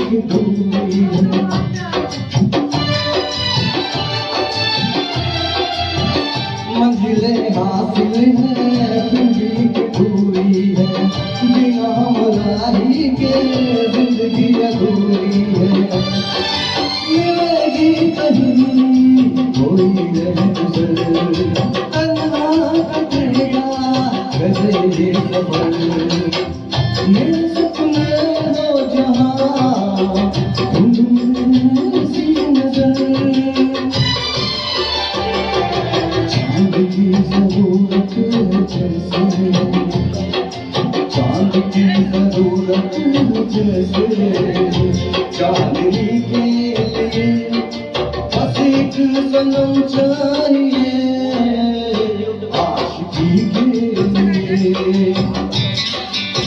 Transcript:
की दूरी है। मंजिलें हासिल है दूरी की दूरी है, बिना मराही के जिंदगी अधूरी है। मिलेगी कहीं कोई रहमत, तन्हा कटेगा कैसे ये सफर। मेरे सपने हो जहाँ तुम सी नजर, चांद की जरूरत जैसे, चांद की जरूरत जैसे, चांदनी के लिए बस एक सनम चाहिए।